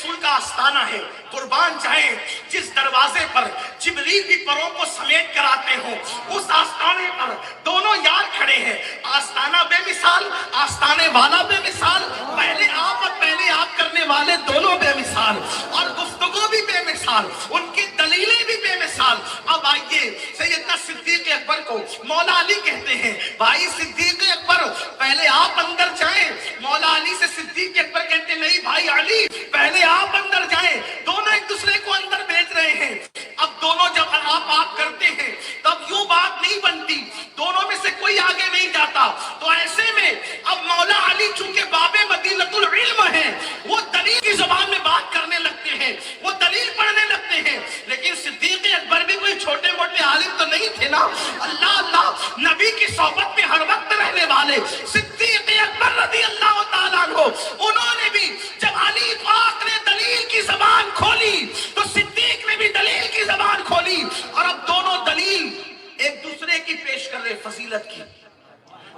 रसूल का आस्थाना है। कुर्बान जाए जिस दरवाजे पर जिब्रील भी परों को समेट कर आते हो, उस आस्थाने पर दोनों यार खड़े हैं। आस्थाना बेमिसाल, आस्थाने वाला बेमिसाल, पहले आप और पहले आप करने वाले दोनों बेमिसाल, और गुफ्तगू भी बेमिसाल, उनकी दलीलें भी बेमिसाल। अब आइए सैयदना सिद्दीक अकबर को मौला अली कहते हैं। भाई सिद्दीक अकबर पहले आप अंदर जाएं। मौला अली से सिद्दीक अकबर कहते नहीं भाई अली पहले आप अंदर जाएं। दोनों एक दूसरे को अंदर भेज रहे हैं। अब दोनों जब आप करते हैं तब यूं बात नहीं बनती, दोनों में से कोई आगे नहीं जाता। तो ऐसे में अब मौला अली चूंकि बाबे मदीनतुल इल्म है, वो दलील की जुबान में बात करने लगते हैं, वो दलील पढ़ने लगते हैं। लेकिन सिद्दीक अकबर भी कोई छोटे मोटे आलिम तो नहीं थे ना। अल्लाह अल्लाह नबी की सोहबत में हर वक्त रहने वाले सिद्दीक अकबर रज़ी अल्लाह तआला अन्हु, उन्होंने भी जब अली पाक ने दलील की जबान खोली तो सिद्दीक ने भी दलील की जबान खोली, और अब दोनों दलील एक दूसरे की पेश कर रहे फजीलत की,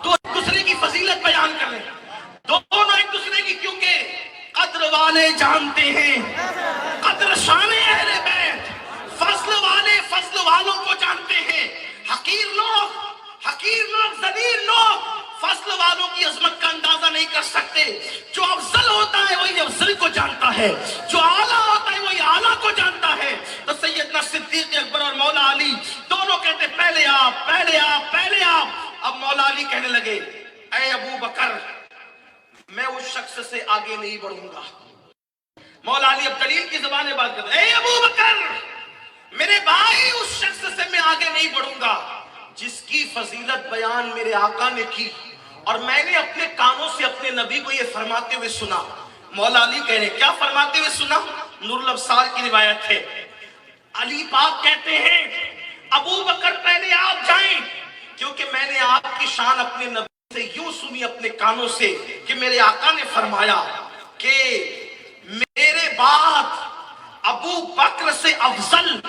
तो एक दूसरे की फजीलत बयान कर रहे, दोनों एक दूसरे की, क्योंकि कद्र वाले जानते हैं कद्र शाने अहले बैत, फज़ल वाले फज़ल वालों को जानते हैं। हकीर लोग ज़लील लोग फज़ल वालों की अज़मत का अंदाजा नहीं कर सकते। जो अफजल होता है वही अफजल को जानता है, जो आला होता है वही आला को जानता है। तो सैयदना सिद्दीक अकबर और मौला अली दोनों कहते पहले आप पहले आप पहले आप। अब मौला अली कहने लगे ऐ अबू बकर मैं उस शख्स से आगे नहीं बढ़ूंगा। मौला अली अब दलील की ज़बान में बात करते हैं, ऐ अबू बकर मेरे भाई उस शख्स से मैं आगे नहीं बढ़ूंगा जिसकी फजीलत बयान मेरे आका ने की और मैंने अपने कानों से अपने नबी को ये फरमाते हुए सुना। मौला अली कह रहे क्या फरमाते हुए सुना? नूरुल अब्सार की रिवायत है। अली पाक कहते हैं अबू बकर पहले आप जाएं, क्योंकि मैंने आपकी शान अपने नबी से यूं सुनी अपने कानों से कि मेरे आका ने फरमाया कि मेरे बाद अबू बकर से अफजल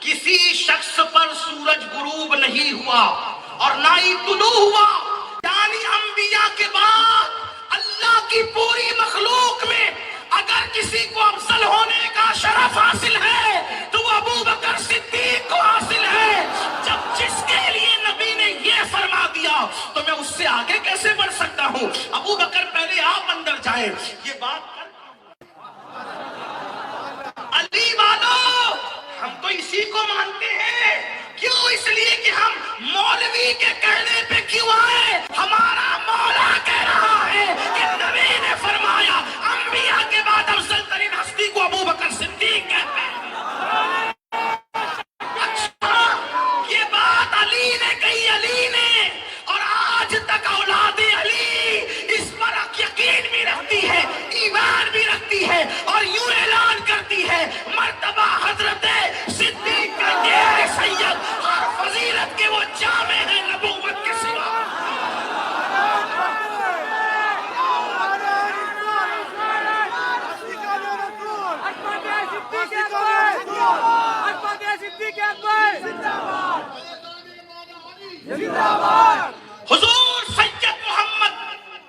किसी शख्स पर सूरज गुरूब नहीं हुआ और ना ही तुलू हुआ। यानी अंबिया के बाद अल्लाह की पूरी मखलूक में अगर किसी को अफजल होने का शरफ हासिल है तो वो अबू बकर सिद्दीक को हासिल है। जब जिसके लिए नबी ने ये फरमा दिया तो मैं उससे आगे कैसे बढ़ सकता हूँ? अबू बकर पहले आप अंदर जाएं। ये बात अली वालों हम तो इसी को मानते हैं। क्यों? इसलिए कि हम मौलवी के कहने पे क्यों आए? हमारा मौला कह रहा है कि नबी ने फरमाया अंबिया के बाद अफजल तरीन हस्ती को अबू बकर सिद्दीक कहते हैं। अच्छा ये बात अली ने कही, अली ने, और आज तक औलादे अली इस पर यकीन भी रखती है, ईमान भी रखती है और यूं ऐलान करती है मर्तबा हजरत सिद्दीक का ये है सैयद, हर फजीलत के वो जामे हैं नबूवत के सिवा। हुजूर सैयद मोहम्मद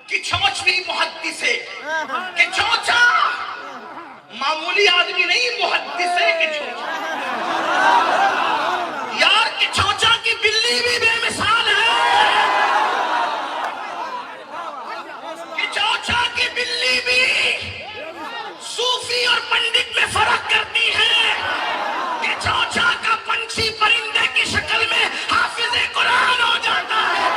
की चौचवी मुहद्दिस है कि चौचा मामूली आदमी नहीं, मुहद्दिस है कि चौचा यार कि चौचा की बिल्ली भी बेमिसाल है, कि चौचा की बिल्ली भी सूफी और पंडित में फर्क करती है, कि चौचा का पंछी परिंदे की शक्ल में हाफिज़े कुरान हो जाता है।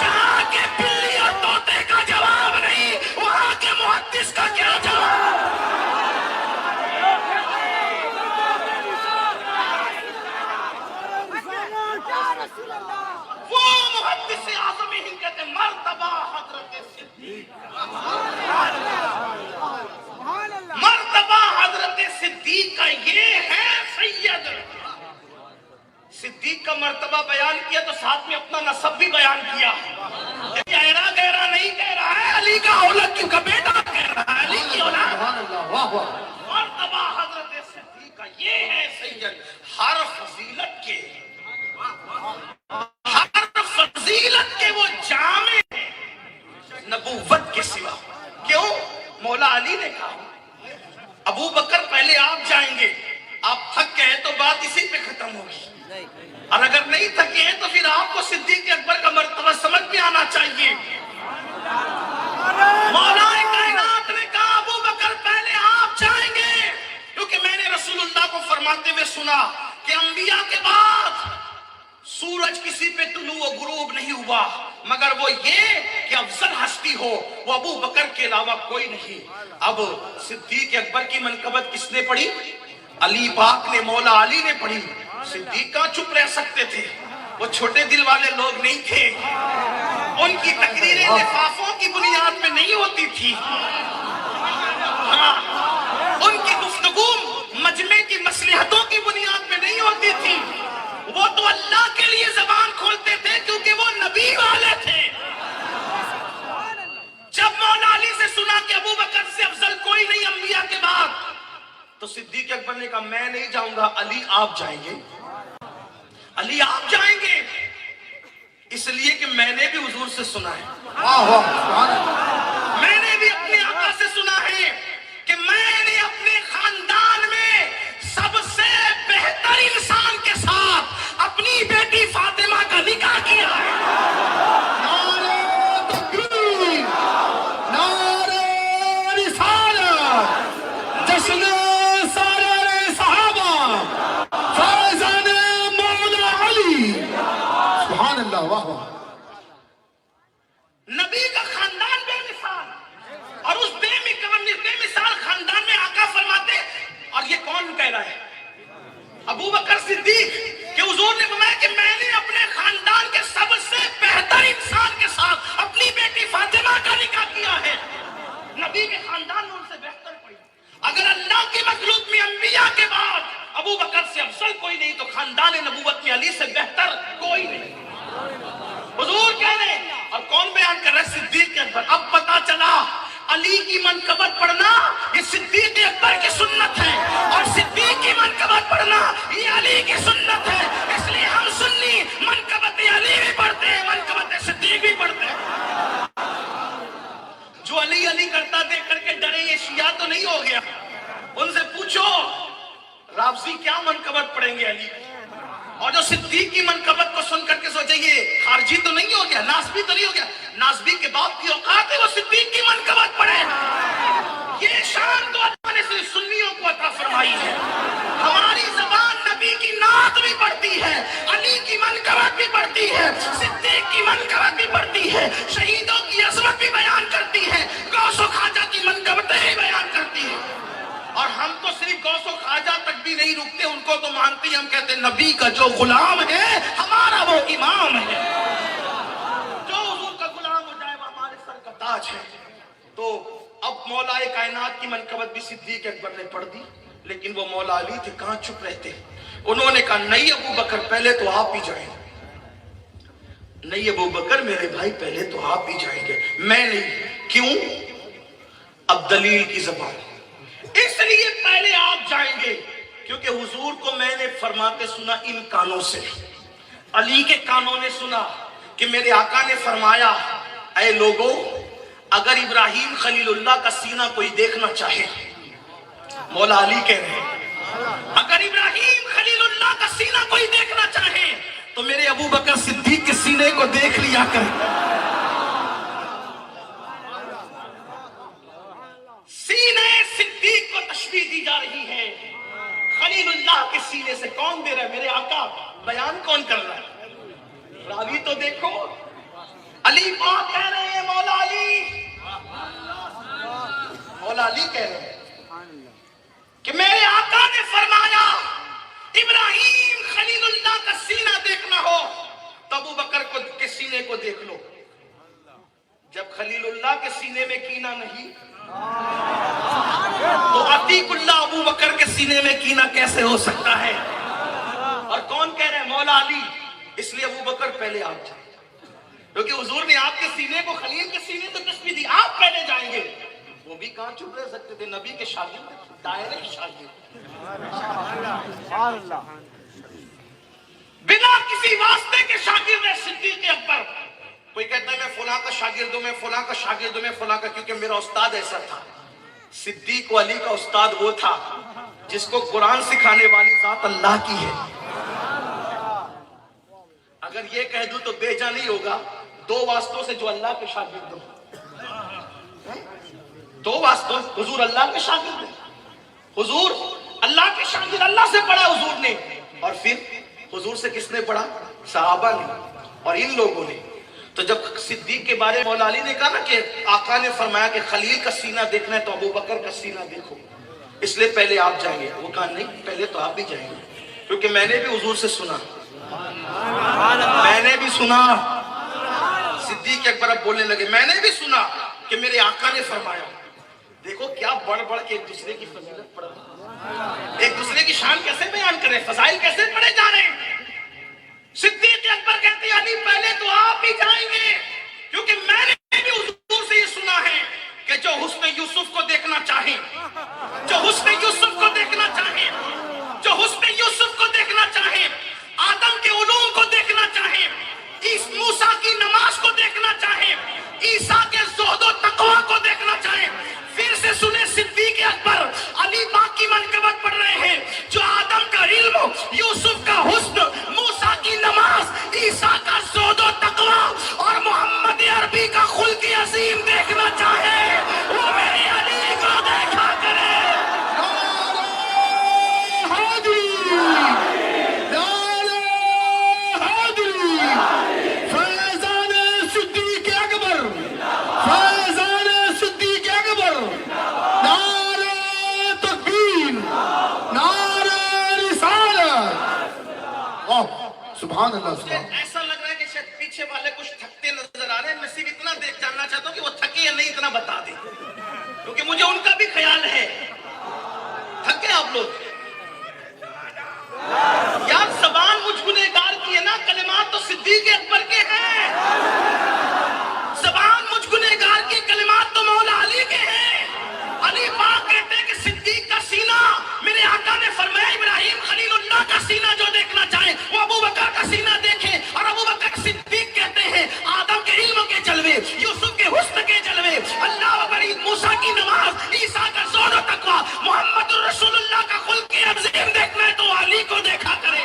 जहाँ के बिल्ली और तोते का जवाब नहीं, वहाँ के मुहद्दिस का क्या जवाब? वो मुहद्दिस आज़म हिंद कहते मर्तबा हज़रत सिद्दीक, मर्तबा हज़रत सिद्दीक का ये है सैयद। सिद्दीक का मर्तबा बयान किया तो साथ में अपना नसब भी बयान किया। गहरा गहरा नहीं कह रहा है, अली का औलाद क्यों का बेटा कह रहा है, अली की औलाद। मर्तबा हज़रत सिद्दीक का ये है सैयद। हर फजीलत के वो जामे नबूवत के सिवा। क्यों? मौला अली ने कहा ابو بکر پہلے آپ جائیں گے. آپ تھک گئے تو بات اسی پہ ختم ہوگی, اور اگر نہیں تھکے ہیں تو پھر آپ کو صدیق اکبر کا مرتبہ سمجھ میں آنا چاہیے. مولا کائنات نے کہا ابو بکر پہلے آپ جائیں گے, کیونکہ میں نے رسول اللہ کو فرماتے ہوئے سنا کہ انبیاء کے بعد سورج کسی پہ طلوع و غروب نہیں ہوا مگر وہ یہ کہ افضل ہستی ہو وہ ابو بکر کے علاوہ کوئی نہیں. اب صدیق اکبر کی منقبت کس نے پڑھی؟ علی پاک نے, مولا علی نے پڑھی. صدیق کہاں چپ رہ سکتے تھے, وہ چھوٹے دل والے لوگ نہیں تھے. ان کی تقریریں لفافوں کی بنیاد پہ نہیں ہوتی تھی, ان کی گفتگو مجمع کی مصلحتوں کی بنیاد پہ نہیں ہوتی تھی. وہ تو اللہ کے لیے زبان کھولتے تھے کیونکہ وہ نبی والے تھے. جب مولا علی سے سنا کہ ابو بکر سے افضل کوئی نہیں انبیاء کے بعد, تو صدیق اکبر نے کہا میں نہیں جاؤں گا, علی آپ جائیں گے. علی آپ جائیں گے اس لیے کہ میں نے بھی حضور سے سنا ہے, میں نے بھی اپنے آقا سے سنا ہے کہ میں نے اپنے خاندان میں سب سے بہتر انسان کے ساتھ اپنی بیٹی فاطمہ کا نکاح کیا ہے. نعرہ تکبیر, نعرہ رسالت, جشن سالار صحابہ, فیضان مولا علی. سبحان اللہ, واہ واہ. نبی کا خاندان بے مثال, اور اس بے مثال خاندان میں آقا فرماتے, اور یہ کون کہہ رہا ہے؟ ابو بکر صدیق, کہ حضور نے فرمایا کہ میں نے اپنے خاندان کے سب سے بہتر انسان کے ساتھ اپنی بیٹی فاطمہ کا نکاح کیا ہے. نبی کے خاندان میں ان سے بہتر کوئی. اگر اللہ کی مخلوق میں انبیاء کے بعد ابو بکر سے افضل کوئی نہیں تو خاندان نبوت میں علی سے بہتر کوئی نہیں. حضور کہہ رہے ہیں, اور کون بیان کر رہے؟ صدیق اکبر. اب پتا چلا علی کی منقبت پڑھنا یہ صدیق اکبر کی سنت ہے, اور صدیق کی منقبت پڑھنا یہ علی کی سنت ہے. اس لیے ہم سنی منقبت علی بھی پڑھتے ہیں, منقبت صدیق بھی پڑھتے ہیں. جو علی علی کرتا دیکھ کر کے ڈرے یہ شیعہ تو نہیں ہو گیا. ان سے پوچھو رافضی کیا منقبت پڑھیں گے علی کی, اور جو صدیق کی منقبت کو سن کر کے سوچے یہ خارجی تو نہیں ہو گیا, ناسبی تو نہیں ہو گیا. ناسبی کے باپ کی اوقات ہے وہ صدیق کی منقبت پڑھے. یہ شان تو اللہ نے صرف سنیوں کو عطا فرمائی ہے. ہماری زبان نبی کی نعت بھی پڑھتی ہے, علی کی منقبت بھی پڑھتی ہے, صدیق کی منقبت بھی پڑھتی ہے, شہیدوں کی عظمت بھی بیان کرتی ہے, غوث و خواجہ کی منقبتیں بھی بیان کرتی ہے. اور ہم تو صرف غوث و خواجہ تک بھی نہیں رکتے, ان کو تو مانتے ہیں. ہم کہتے ہیں نبی کا جو غلام ہے ہمارا وہ امام ہے. جو حضور کا غلام ہو جائے وہ ہمارے سر کا تاج ہے. تو اب مولا کائنات کی منقبت بھی صدیق اکبر نے پڑھ دی, لیکن وہ مولا علی تھے کہاں چپ رہتے. انہوں نے کہا نہیں ابو بکر پہلے تو آپ ہی جائیں. نہیں ابو بکر میرے بھائی پہلے تو آپ ہی جائیں گے. میں نہیں. کیوں؟ اب دلیل کی زبان. اس لیے پہلے آپ جائیں گے کیونکہ حضور کو میں نے فرماتے سنا ان کانوں سے, علی کے کانوں نے سنا کہ میرے آقا نے فرمایا اے لوگوں اگر ابراہیم خلیل اللہ کا سینہ کوئی دیکھنا چاہے, مولا علی کہہ رہے ہیں اگر ابراہیم خلیل اللہ کا سینہ کوئی دیکھنا چاہے تو میرے ابو بکر صدیق کے سینے کو دیکھ لیا کرے. سینے صدیق کو تشبیہ دی جا رہی ہے. خلیل اللہ کے سینے سے کون دے رہا ہے؟ میرے آقا. بیان کون کر رہا ہے؟ راوی تو دیکھو. علی پاک کہہ رہے ہیں مولا علی, مولا علی کہہ رہے ہیں کہ میرے آقا نے فرمایا ابراہیم خلیل اللہ کا سینہ دیکھنا ہو تو ابو بکر کے سینے کو دیکھ لو. جب خلیل اللہ کے سینے میں کینہ نہیں تو عتیق اللہ ابو بکر کے سینے میں کینہ کیسے ہو سکتا ہے؟ اور کون کہہ رہے ہیں؟ مولا علی. اس لیے ابو بکر پہلے آپ جائیں, کیونکہ حضور نے آپ کے سینے کو خلیل کے سینے تو تشبیہ دی. آپ پہلے جائیں گے. وہ بھی کہاں چپ رہ سکتے تھے, نبی کے شاگرد, دائرے شاگرد, بنا کسی واسطے کے شاگرد ہے صدیق اکبر. کوئی کہتا ہے میں فلاں کا شاگرد ہوں, میں فلاں کا شاگرد ہوں, میں فلاں کا, کیونکہ میرا استاد ایسا تھا. सिद्दीक अली का उस्ताद वो था जिसको कुरान सिखाने वाली जात अल्लाह की है। अगर ये कह दूं तो बेजा नहीं होगा, दो वास्तों से जो अल्लाह के शागिर्द हो, दो वास्तों, हुजूर अल्लाह के शागिर्द हैं, हुजूर अल्लाह के शागिर्द, अल्लाह से पढ़ा हुजूर ने, और फिर हुजूर से किसने पढ़ा? सहाबा ने और इन लोगों ने। तो जब सिद्दीक के बारे में मौला अली ने कहा ना कि आका ने फरमाया कि खलील का सीना देखना है तो अबू बकर का सीना देखो, इसलिए पहले आप जाएंगे, वो कहा नहीं पहले तो आप भी जाएंगे, क्योंकि मैंने भी हुजूर से सुना, मैंने भी सुना। सिद्दीक अकबर अब बोलने लगे, मैंने भी सुना कि मेरे आका ने फरमाया। देखो क्या बढ़ बढ़ के एक दूसरे की फजीलत पढ़, एक दूसरे की शान कैसे बयान करें, फजाइल कैसे पढ़े जा रहे हैं। सिद्दीक अकबर कहते हैं अली पहले तो आप ही जाएंगे, क्योंकि मैंने भी हुजूर से ये सुना है कि जो हुस्न यूसुफ को देखना चाहे, जो हुस्न यूसुफ को देखना चाहे, जो हुस्न यूसुफ को देखना चाहे, आदम के उलूम को देखना चाहे, इस मूसा की नमाज को देखना चाहे, ईसा के ज़ुहद तकवा को देखना चाहे, फिर से सुने सिद्दीक अकबर अली पाक की मनक़बत पढ़ रहे हैं, जो आदम का इल्म, यूसुफ का हुस्न, मूसा की नमाज, ईसा का ज़ुहद तकवा और मोहम्मद अरबी का खुल्क़ अज़ीम देखना चाहे, वो मेरे अली को देखा करे। सुभान अल्लाह, सुभान। ऐसा लग रहा है कि शायद पीछे वाले कुछ थकते नजर आ रहे हैं। मैं सिर्फ इतना देख जानना चाहता हूँ कि वो थके या नहीं, इतना बता दे, क्योंकि मुझे उनका भी ख्याल है। थके आप लोग? यार ज़बान मुझ गुनहगार की है ना, कलिमात तो सिद्दीक अकबर के हैं। ज़बान मुझ गुनहगार की, कलिमात तो मौला अली के हैं। अली पाक कहते हैं कि सिद्दीक का सीना, मेरे आका ने फरमाया इब्राहिम खलीलुल्लाह का सीना जो देखना चाहे वो अबू बकर का सीना देखे, और अबू बकर सिद्दीक कहते हैं आदम के इल्म के जलवे, यूसुफ के हुस्न के जलवे, अल्लाह अकबर, मूसा की नमाज, ईसा का ज़ुहद तकवा, मोहम्मद रसूलुल्लाह का खुल्क़ अज़ीम देखना है तो अली को देखा करे।